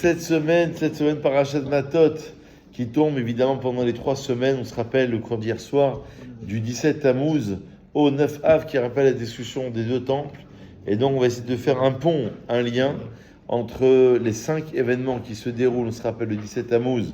Cette semaine Parashat Matot, qui tombe évidemment pendant les 3 semaines, on se rappelle le cours d'hier soir, du 17 Tammuz au 9 Av, qui rappelle la discussion des 2 temples. Et donc on va essayer de faire un pont, un lien entre les 5 événements qui se déroulent, on se rappelle le 17 Tammuz,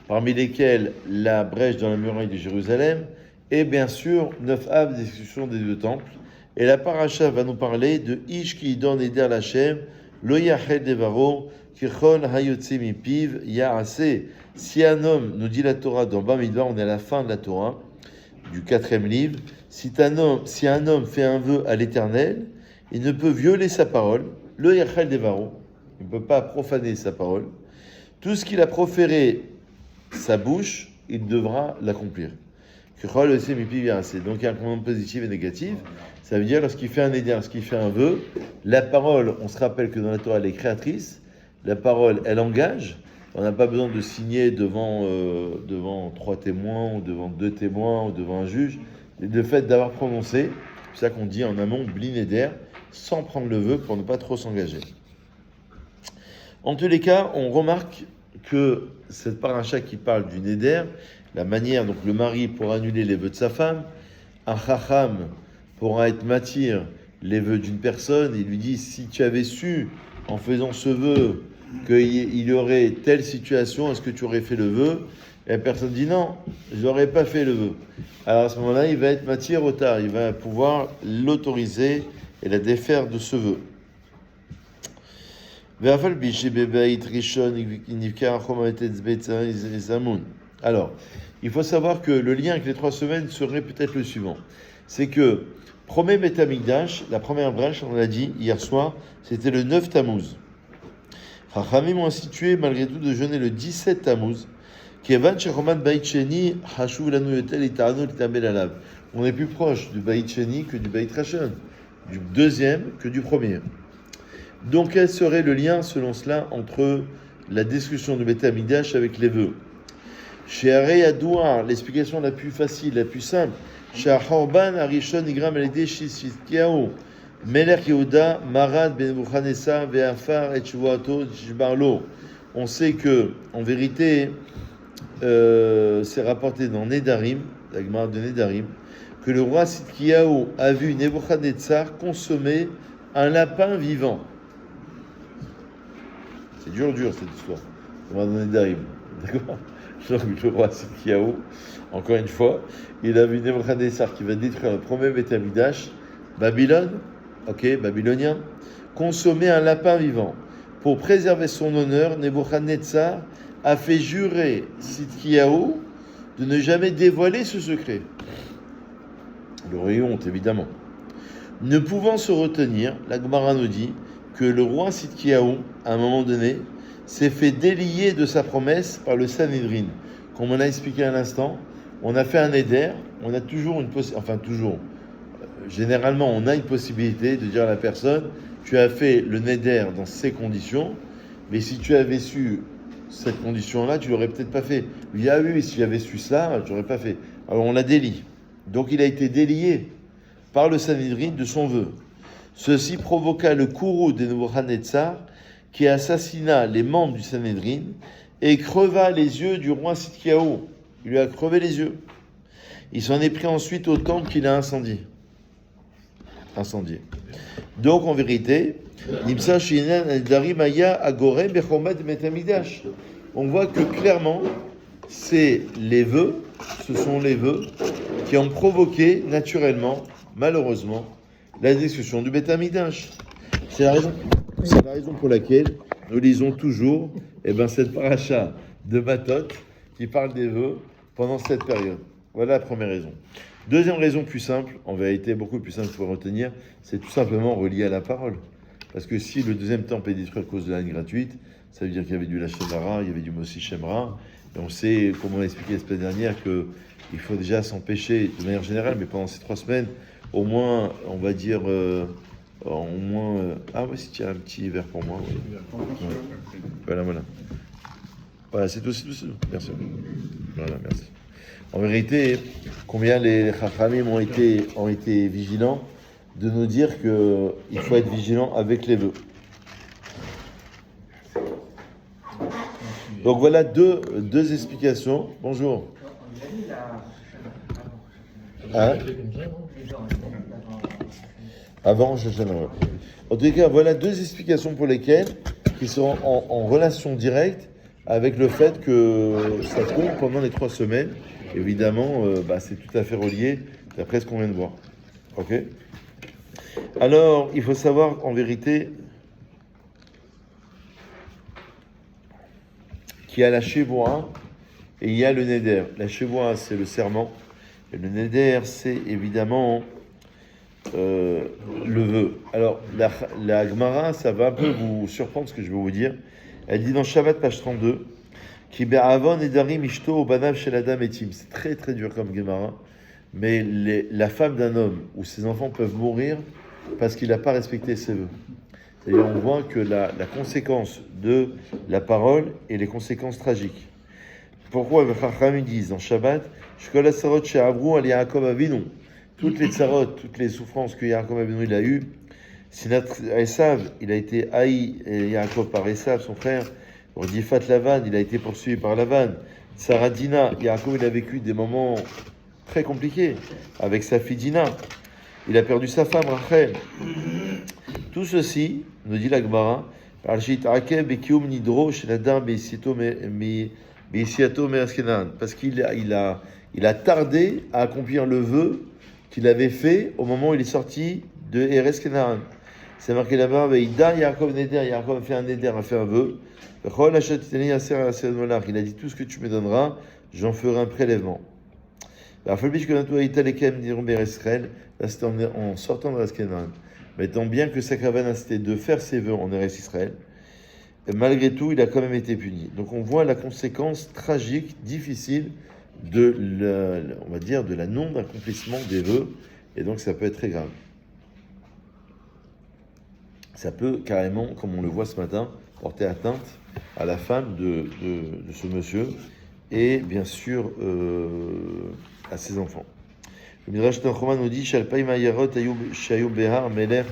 parmi lesquels la brèche dans la muraille de Jérusalem, et bien sûr 9 Av, discussion des 2 temples. Et la paracha va nous parler de Ish qui donne Eder Lachem, Lo Yachel Devaro, Kichon Hayotse Mipiv Yaase. Si un homme, nous dit la Torah dans Bamidbar, on est à la fin de la Torah, du 4e livre, si un homme fait un vœu à l'Éternel, il ne peut violer sa parole, Lo Yachel Devaro, il ne peut pas profaner sa parole. Tout ce qu'il a proféré sa bouche, il devra l'accomplir. Donc il y a un commandement positif et négatif. Ça veut dire lorsqu'il fait un éder, lorsqu'il fait un vœu, la parole, on se rappelle que dans la Torah elle est créatrice, la parole elle engage, on n'a pas besoin de signer devant 3 témoins, ou devant 2 témoins, ou devant un juge. Le fait d'avoir prononcé, c'est ça qu'on dit en amont, blin éder, sans prendre le vœu pour ne pas trop s'engager. En tous les cas, on remarque que cette paracha qui parle du néder, la manière, donc le mari pourra annuler les vœux de sa femme, un chacham pourra être matir les vœux d'une personne, il lui dit si tu avais su en faisant ce vœu qu'il y aurait telle situation, est-ce que tu aurais fait le vœu? Et la personne dit non, je n'aurais pas fait le vœu. Alors à ce moment-là, il va être matir au tard, il va pouvoir l'autoriser et la défaire de ce vœu. Alors, il faut savoir que le lien avec les 3 semaines serait peut-être le suivant. C'est que, premier Beth Amikdash, la première brèche, on l'a dit hier soir, c'était le 9 Tammuz. Chachamim ont institué malgré tout de jeûner le 17 Tammuz. On est plus proche du Beit Sheni que du Beit Rishon, du deuxième que du premier. Donc, quel serait le lien, selon cela, entre la discussion du Beth Amikdash avec les vœux? Chez Arei Adouar, l'explication la plus facile, la plus simple, chez Achorban Arishon Igram Elede Shishitkiao, Melech Yehuda, Marad Ben Nebuchadnezzar, Ve'afar et Shuvato Shbarlo. On sait que, en vérité, c'est rapporté dans Nedarim, la Gemara de Nedarim, que le roi Sidkiyahu a vu Nebuchadnezzar consommer un lapin vivant. C'est dur cette histoire. On va donner Nedarim. D'accord? Donc le roi Sidkiyahu, encore une fois, il a vu Nebuchadnezzar qui va détruire le premier Beth Amikdash, Babylone, babylonien, consommer un lapin vivant. Pour préserver son honneur, Nebuchadnezzar a fait jurer Sidkiyahu de ne jamais dévoiler ce secret. Il aurait eu honte, évidemment. Ne pouvant se retenir, la Gemara nous dit que le roi Sidkiyahu, à un moment donné, s'est fait délier de sa promesse par le Sanhedrin. Comme on a expliqué à l'instant, on a fait un éder, on a toujours généralement on a une possibilité de dire à la personne, tu as fait le néder dans ces conditions, mais si tu avais su cette condition-là, tu l'aurais peut-être pas fait. Il dit, ah oui, si j'avais su ça, je l'aurais pas fait. Alors on l'a délié. Donc il a été délié par le Sanhedrin de son vœu. Ceci provoqua le courroux de Nebuchadnezzar, qui assassina les membres du Sanhedrin et creva les yeux du roi Sidkiyahu. Il lui a crevé les yeux. Il s'en est pris ensuite au temple qu'il a incendié. Donc en vérité, on voit que clairement, ce sont les vœux qui ont provoqué naturellement, malheureusement, la discussion du Beth Amikdash. C'est la raison pour laquelle nous lisons toujours cette paracha de Matot qui parle des vœux pendant cette période. Voilà la première raison. Deuxième raison plus simple, en vérité beaucoup plus simple pour retenir, c'est tout simplement relié à la parole. Parce que si le deuxième temple est détruit à cause de la haine gratuite, ça veut dire qu'il y avait du Lachon Hara, il y avait du Mossi Shemra, et on sait, comme on a expliqué la semaine dernière, qu'il faut déjà s'empêcher de manière générale, mais pendant ces 3 semaines, au moins, on va dire... ah oui, si tu as un petit verre pour moi. Oui. Ouais. Voilà, c'est tout. Merci. Voilà, merci. En vérité, combien les Chachamim ont été vigilants de nous dire qu'il faut être vigilant avec les vœux. Donc voilà deux explications. Bonjour. Hein? Avant, je sais pas. En tout cas, voilà deux explications pour lesquelles qui sont en relation directe avec le fait que ça tombe pendant les 3 semaines. Évidemment, c'est tout à fait relié d'après ce qu'on vient de voir. Ok? Alors, il faut savoir en vérité qu'il y a la Shevoah et il y a le Neder. La Shevoah, c'est le serment. Et le Neder, c'est évidemment le vœu. Alors, la Gemara, ça va un peu vous surprendre ce que je vais vous dire. Elle dit dans Shabbat, page 32, Ki be'avon nedarim ishto au banav shel adam etim. C'est très très dur comme Gemara. Mais la femme d'un homme ou ses enfants peuvent mourir parce qu'il n'a pas respecté ses vœux. C'est-à-dire, on voit que la conséquence de la parole est les conséquences tragiques. Pourquoi les Chachamim disent dans Shabbat, Shkol hasarot she'avru al Yaakov Avinu, toutes les tsarot, toutes les souffrances que Yaakov Avinu il a eues, Sinat Esav, il a été haï, Yaakov par Esav, son frère, Difat Lavan, il a été poursuivi par Lavan, Sarah Dina, Yaakov il a vécu des moments très compliqués avec sa fille Dina, il a perdu sa femme Rachel. Tout ceci, nous dit la Gemara, parce qu'il a tardé à accomplir le vœu qu'il avait fait au moment où il est sorti de Eretz Kenan. C'est marqué là-bas, Yaakov a fait un neder, a fait un vœu. Il a dit tout ce que tu me donneras, j'en ferai un prélèvement. Là, c'était en sortant de Eretz Kenan. Mais étant bien que sa kavana c'était de faire ses vœux en Eretz Israël, et malgré tout, il a quand même été puni. Donc on voit la conséquence tragique, difficile on va dire, de la non-accomplissement des vœux, et donc ça peut être très grave. Ça peut carrément, comme on le voit ce matin, porter atteinte à la femme de ce monsieur, et bien sûr à ses enfants. Le Midrash Tanchuma nous dit Shalpaim Ayarot Shayu Behar Melech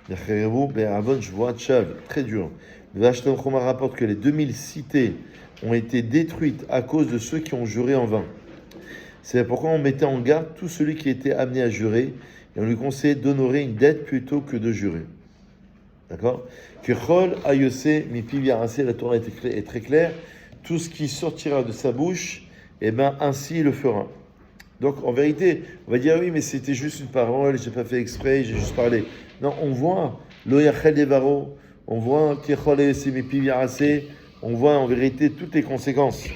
Necherevu Be'avon Shvuat Shav. Très dur. Le Midrash Tanchuma rapporte que les 2000 cités ont été détruites à cause de ceux qui ont juré en vain. C'est pourquoi on mettait en garde tout celui qui était amené à jurer et on lui conseillait d'honorer une dette plutôt que de jurer. D'accord? Kechol Ayose Mipiv Yarase, la Torah est très claire. Tout ce qui sortira de sa bouche, ainsi il le fera. Donc, en vérité, on va dire, oui, mais c'était juste une parole, j'ai pas fait exprès, j'ai juste parlé. Non, on voit, lo yachel devaro, on voit, kechol esimipiv yarase, on voit en vérité toutes les conséquences.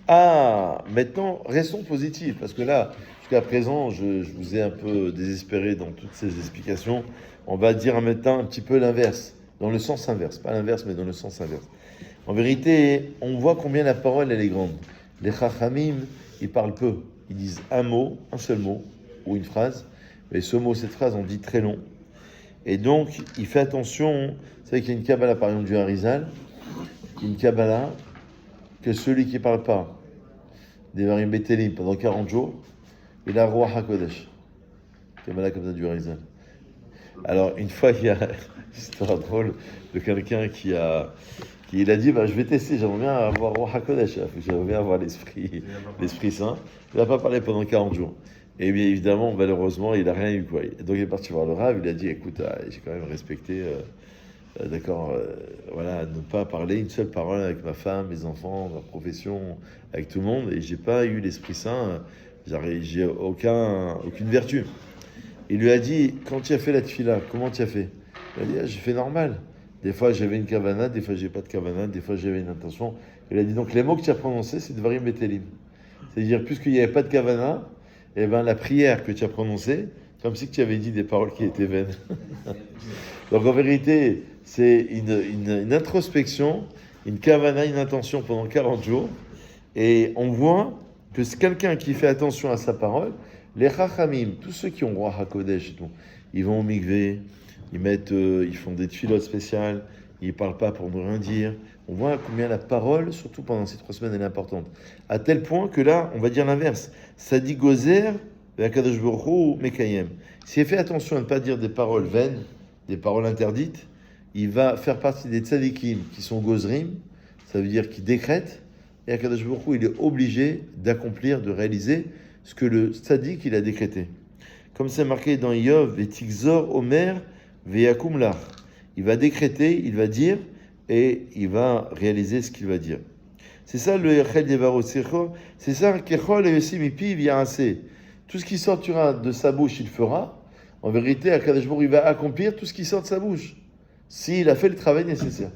Ah, maintenant, restons positifs, parce que là, jusqu'à présent, je vous ai un peu désespéré dans toutes ces explications. On va dire maintenant un petit peu l'inverse. Dans le sens inverse, pas l'inverse, mais dans le sens inverse. En vérité, on voit combien la parole, elle est grande. Les Chachamim, ils parlent peu. Ils disent un mot, un seul mot, ou une phrase. Mais ce mot, cette phrase, on dit très long. Et donc, il fait attention. Vous savez qu'il y a une Kabbalah, par exemple, du Harizal. Une Kabbalah, que celui qui ne parle pas des Varim Betelim pendant 40 jours, il a Roi HaKodesh. Kabbalah comme ça du Harizal. Alors, une fois, il y a une histoire drôle de quelqu'un qui a dit, je vais tester, j'aimerais bien avoir Roi HaKodesh, j'aimerais bien avoir l'Esprit Saint. Il n'a pas parlé pendant 40 jours. Et bien évidemment, malheureusement, il n'a rien eu, quoi. Et donc, il est parti voir le Rav, il a dit, écoute, j'ai quand même respecté, ne pas parler une seule parole avec ma femme, mes enfants, ma profession, avec tout le monde, et j'ai pas eu l'Esprit Saint, j'ai aucune vertu. Il lui a dit, quand tu as fait la tefila, comment tu as fait? Il a dit, j'ai fait normal. Des fois j'avais une kavana, des fois j'ai pas de kavana, des fois j'avais une intention. Il a dit, donc les mots que tu as prononcés, c'est Dvarim Betelim. C'est-à-dire, puisqu'il n'y avait pas de kavana, la prière que tu as prononcée, comme si tu avais dit des paroles qui étaient vaines. Donc en vérité, c'est une introspection, une kavana, une intention pendant 40 jours. Et on voit que c'est quelqu'un qui fait attention à sa parole. Les Chachamim, tous ceux qui ont Roi HaKodesh, ils vont au mikvé, ils font des tfilotes spéciales, ils ne parlent pas pour ne rien dire. On voit combien la parole, surtout pendant ces 3 semaines, elle est importante. À tel point que là, on va dire l'inverse. Ça dit Gozer, Akadosh Baruch Hu Mekayem. S'il fait attention à ne pas dire des paroles vaines, des paroles interdites, il va faire partie des tzadikim qui sont gozrim, ça veut dire qui décrètent, et Akadosh Baruch Hu, il est obligé d'accomplir, de réaliser ce que le tzadik il a décrété. Comme c'est marqué dans Yov, Vetikzor Omer Veyakum Lach. Il va décréter, il va dire, et il va réaliser ce qu'il va dire. C'est ça le Echel Yevarot Secho, c'est ça Kechol Eyosim Ipi Viarase. Tout ce qui sortira de sa bouche, il fera. En vérité, Akadosh Baruch Hu, il va accomplir tout ce qui sort de sa bouche, s'il a fait le travail nécessaire.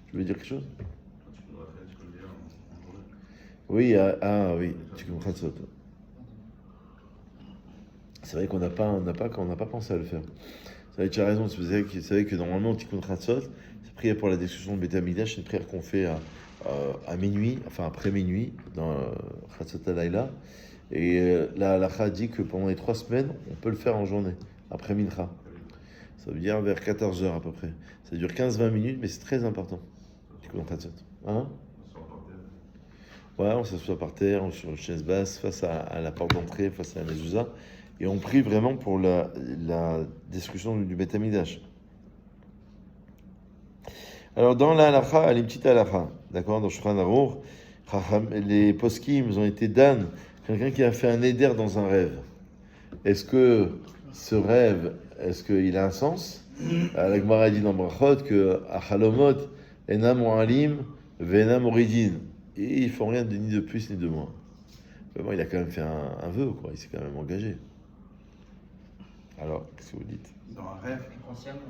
Tu veux dire quelque chose? Oui, oui, tu comprends ça. C'est vrai qu'on n'a pas pensé à le faire. C'est vrai que tu as raison, c'est vrai que normalement, Tikkun Chatzot, c'est prière pour la destruction de Beth Amikdash, c'est une prière qu'on fait à minuit, enfin après minuit, dans Chatzot Halayla. Et la halakha dit que pendant les 3 semaines, on peut le faire en journée, après Mincha. Ça veut dire vers 14h à peu près. Ça dure 15-20 minutes, mais c'est très important. Tikkun Chatzot. Hein? Ouais, on s'assoit par terre, sur une chaise basse, face à la porte d'entrée, face à la mezouza, et on prie vraiment pour la destruction du Beth Amikdash. Alors, dans la halakha, elle est une petite halakha, d'accord, dans Shulchan Aruch, les poskim ont été dan, quelqu'un qui a fait un éder dans un rêve. Est-ce que ce rêve, est-ce qu'il a un sens? La Gemara dit dans Brachot que Achalomot, enam mo'alim, ve'enam oridin. Et ils font rien ni de plus ni de moins. Vraiment, il a quand même fait un vœu, quoi. Il s'est quand même engagé. Alors, qu'est-ce que vous dites? Dans un rêve. Consciemment.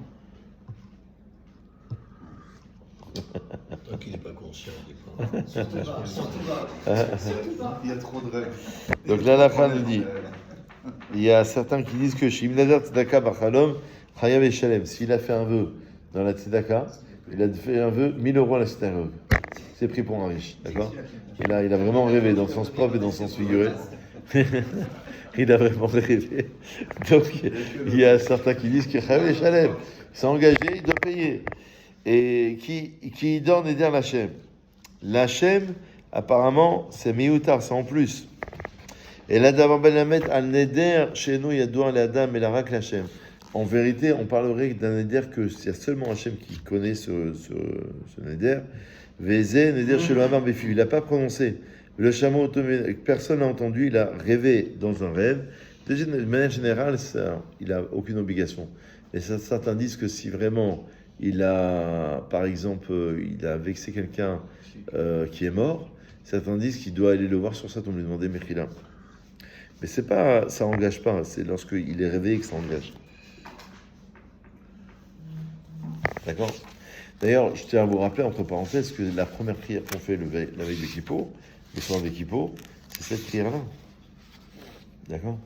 Tant qu'il n'est pas conscient, il n'est pas. Surtout pas. Il y a trop de rêves. Donc là, la femme nous dit, il y a certains qui disent que Shim Nader Tzedaka Bachalom, Chayav et Shalem. S'il a fait un vœu dans la Tzedaka, il a fait un vœu 1000 euros à la synagogue. C'est pris pour un riche, d'accord? Il a vraiment rêvé dans le sens propre et dans le sens figuré. Il a vraiment rêvé. Donc, il y a certains qui disent que Chayav et Shalem, il s'est engagé, il doit payer. Et qui donne Neder l'Hachem. L'Hachem, apparemment, c'est mioutar, c'est en plus. Et là, d'abord, Belamet, al Neder, chez nous, il y a douan l'Adam et la rak l'Hachem. En vérité, on parlerait d'un Neder que il y a seulement Hachem qui connaît ce Neder. Vézé, Neder chez le Hamar Befiv. Il n'a pas prononcé. Le chameau, personne n'a entendu, il a rêvé dans un rêve. Déjà, de manière générale, ça, il n'a aucune obligation. Et certains disent que si vraiment il a, par exemple, il a vexé quelqu'un qui est mort, certains disent qu'il doit aller le voir sur ça, on lui demander Mechila. Mais c'est pas, ça engage pas, c'est lorsqu'il est réveillé que ça engage. D'accord? D'ailleurs, je tiens à vous rappeler, entre parenthèses, que la première prière qu'on fait la veille de Kippour, le soir de Kippour, c'est cette prière-là. D'accord?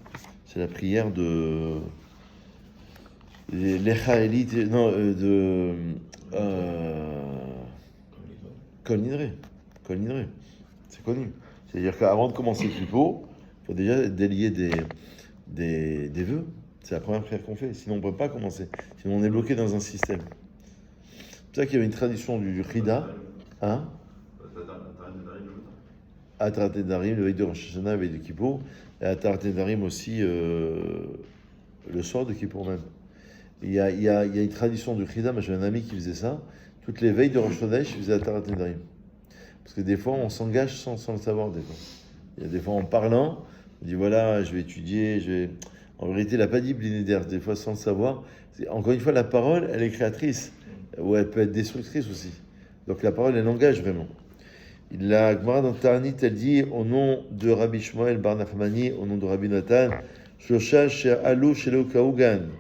C'est la prière de l'Echaélit, non, de Kol Nidre. Kol Nidre. C'est connu. C'est-à-dire qu'avant de commencer Kippour, il faut déjà délier des vœux. C'est la première prière qu'on fait. Sinon, on ne peut pas commencer. Sinon, on est bloqué dans un système. C'est ça qu'il y avait une tradition du Rida. Hein? Atarat Nedarim, le veille de Rosh Hashanah, le veille de Kippour. Et Atarat Nedarim aussi, le soir de Kippour même. Il y a une tradition du Rida. Moi, j'avais un ami qui faisait ça. Toutes les veilles de Rosh Hashanah, il faisait Atarat Nedarim. Parce que des fois, on s'engage sans le savoir. Des fois. Il y a des fois, en parlant, on dit voilà, je vais étudier, En vérité, il n'a pas dit Blinéder, des fois sans le savoir. Encore une fois, la parole, elle est créatrice, ou elle peut être destructrice aussi. Donc la parole, elle engage vraiment. La Gemara dans Ta'anit, elle dit au nom de Rabbi Shmuel Bar Nachmani, au nom de Rabbi Nathan, Shlosha she'alu shelo kaogen,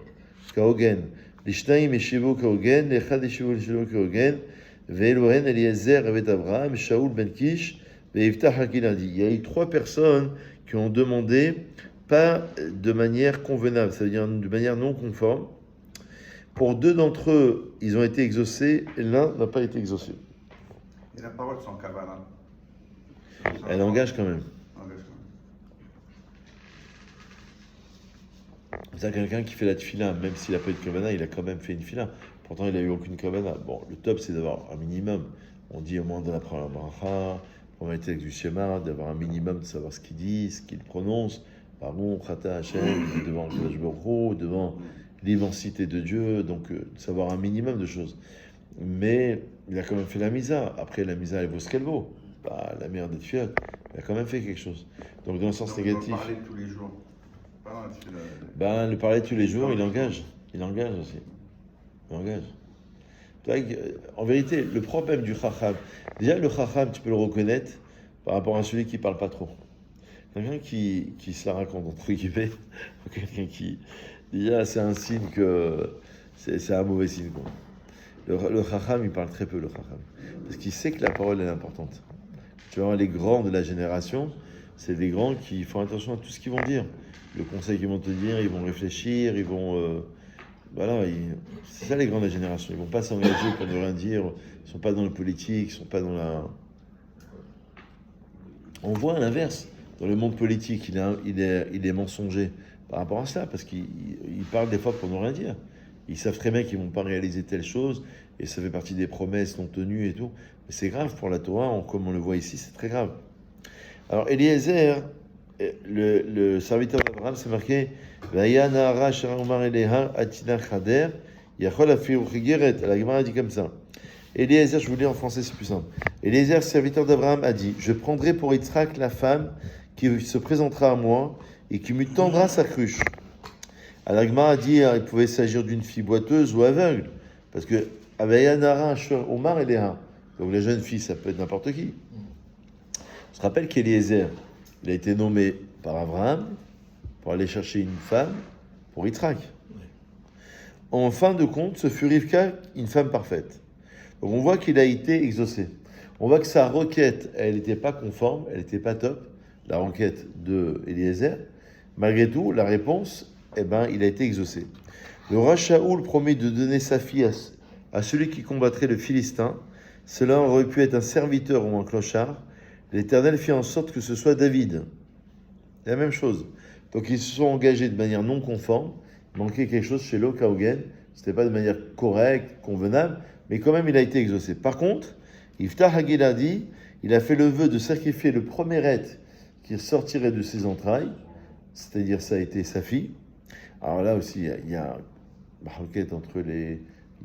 l'ishnaim eshivo kaogen, l'echad eshivo shelo kaogen, ve'elohen Eliezer evet Abraham, Shaoul ben Kish, ve'Yiftach Hakilandi. Il y a eu 3 personnes qui ont demandé pas de manière convenable, c'est-à-dire de manière non conforme. Pour 2 d'entre eux, ils ont été exaucés, et l'un n'a pas été exaucé. Et la parole sans Kabbalah. Elle engage quand même. C'est quelqu'un qui fait la tefila, même s'il n'a pas eu de kavana, il a quand même fait une tefila. Pourtant, il n'a eu aucune kavana. Bon, le top, c'est d'avoir un minimum. On dit au moment de la première bracha, on va être avec du schéma, d'avoir un minimum, de savoir ce qu'il dit, ce qu'il prononce, Pardon, Chata Hashem, devant Kadosh Baruch Hu, devant l'immensité de Dieu, donc savoir un minimum de choses. Mais il a quand même fait la misa. Après, la misa, elle vaut ce qu'elle vaut. Pas la mère des fiottes. Il a quand même fait quelque chose. Donc, dans le sens négatif. Parler tous les jours. Pas dans la tefila. Ben, le parler tous les jours, il engage. Il engage aussi. Il engage. Tu vois, en vérité, le problème du chacham, déjà le chacham, tu peux le reconnaître par rapport à celui qui parle pas trop. Quelqu'un qui se la raconte, entre guillemets, ou quelqu'un qui... Déjà, c'est un signe que... C'est un mauvais signe, quoi. Le chacham, il parle très peu, le chacham. Parce qu'il sait que la parole est importante. Tu vois, les grands de la génération, c'est des grands qui font attention à tout ce qu'ils vont dire. Le conseil qu'ils vont te dire, ils vont réfléchir, ils vont... Voilà, c'est ça les grands de la génération. Ils vont pas s'engager pour ne rien dire. Ils sont pas dans le politique, ils sont pas dans la... On voit à l'inverse. Dans le monde politique, il est mensonger par rapport à cela, parce qu'il parle des fois pour ne rien dire. Ils savent très bien qu'ils vont pas réaliser telle chose, et ça fait partie des promesses non tenues et tout. Mais c'est grave pour la Torah, comme on le voit ici, c'est très grave. Alors Eliezer, le serviteur d'Abraham, c'est marqué la Gemara dit comme ça. Eliezer, je vous lis en français, c'est plus simple. Eliezer, serviteur d'Abraham, a dit: je prendrai pour Yitzhak la femme qui se présentera à moi et qui me tendra sa cruche. Alors la Gemara a dit il pouvait s'agir d'une fille boiteuse ou aveugle, parce que Omar et Léa. Donc la jeune fille, ça peut être n'importe qui. On se rappelle qu'Eliezer, il a été nommé par Abraham pour aller chercher une femme pour Yitzhak. En fin de compte, ce fut Rivka, une femme parfaite. Donc on voit qu'il a été exaucé. On voit que sa requête, elle n'était pas conforme, elle n'était pas top, la requête de Eliezer. Malgré tout, la réponse, il a été exaucé. Le roi Shaoul promet de donner sa fille à celui qui combattrait le Philistin. Cela aurait pu être un serviteur ou un clochard. L'Éternel fit en sorte que ce soit David. C'est la même chose. Donc ils se sont engagés de manière non conforme. Il manquait quelque chose chez Lokaugen. C'était pas de manière correcte, convenable, mais quand même il a été exaucé. Par contre, Yiftach Hagiladi, il a fait le vœu de sacrifier le premier être qui sortirait de ses entrailles, c'est-à-dire ça a été sa fille. Alors là aussi, il y a une requête entre les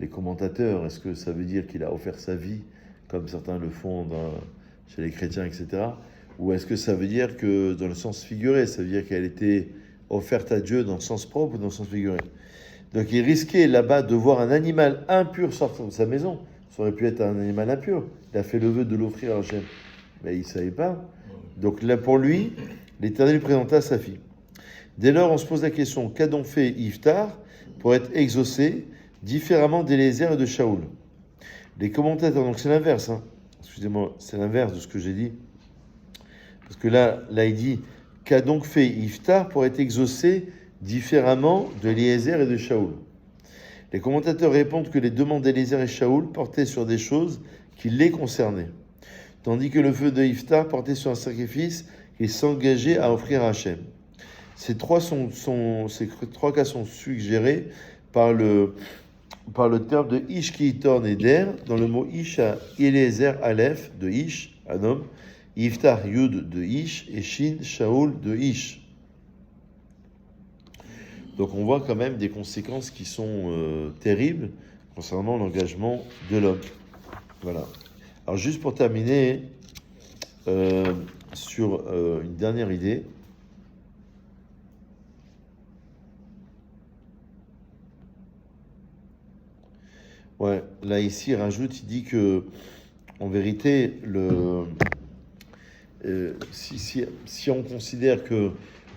commentateurs. Est-ce que ça veut dire qu'il a offert sa vie, comme certains le font chez les chrétiens, etc. Ou est-ce que ça veut dire que, dans le sens figuré, ça veut dire qu'elle était offerte à Dieu dans le sens propre ou dans le sens figuré? Donc il risquait là-bas de voir un animal impur sortir de sa maison. Ça aurait pu être un animal impur. Il a fait le vœu de l'offrir à Hachem. Mais il ne savait pas. Donc là, pour lui, l'Éternel lui présenta sa fille. Dès lors, on se pose la question, qu'a donc fait Yiftar pour être exaucé différemment d'Eliezer et de Shaoul? Les commentateurs, donc c'est l'inverse, excusez-moi, c'est l'inverse de ce que j'ai dit. Parce que là il dit, qu'a donc fait Yiftar pour être exaucé différemment de Eliezer et de Shaoul? Les commentateurs répondent que les demandes d'Eliezer et Shaoul portaient sur des choses qui les concernaient, tandis que le feu de Yiftar portait sur un sacrifice qu'il s'engageait à offrir à Hachem. Ces trois cas sont suggérés par le terme de Ish qui torne et der, dans le mot Ish à Eliezer Aleph de Ish, un homme, Yiftar Yud de Ish et Shin Shaoul de Ish. Donc on voit quand même des conséquences qui sont terribles concernant l'engagement de l'homme. Voilà. Alors juste pour terminer sur une dernière idée. Ouais, là ici il rajoute, il dit que en vérité, si on considère que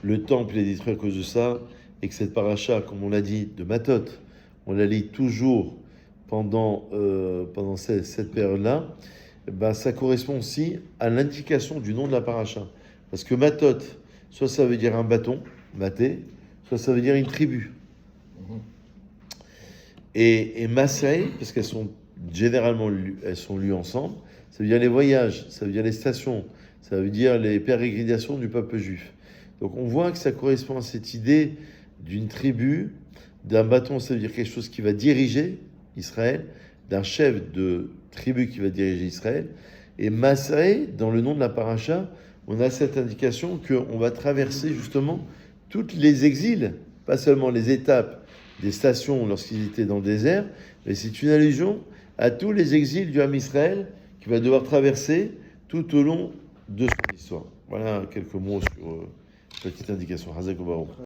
le temple est détruit à cause de ça, et que cette paracha, comme on l'a dit, de Matot, on la lit toujours pendant cette période-là, ça correspond aussi à l'indication du nom de la paracha. Parce que Matot, soit ça veut dire un bâton, maté, soit ça veut dire une tribu. Et Masei, parce qu'elles sont généralement elles sont lues ensemble, ça veut dire les voyages, ça veut dire les stations, ça veut dire les pérégrinations du peuple juif. Donc on voit que ça correspond à cette idée d'une tribu, d'un bâton, ça veut dire quelque chose qui va diriger Israël, d'un chef de tribu qui va diriger Israël. Et Masei, dans le nom de la paracha, on a cette indication qu'on va traverser justement toutes les exils, pas seulement les étapes des stations lorsqu'ils étaient dans le désert, mais c'est une allusion à tous les exils du Ham Israël qui va devoir traverser tout au long de son histoire. Voilà quelques mots sur petite indication. Hazak Obaron.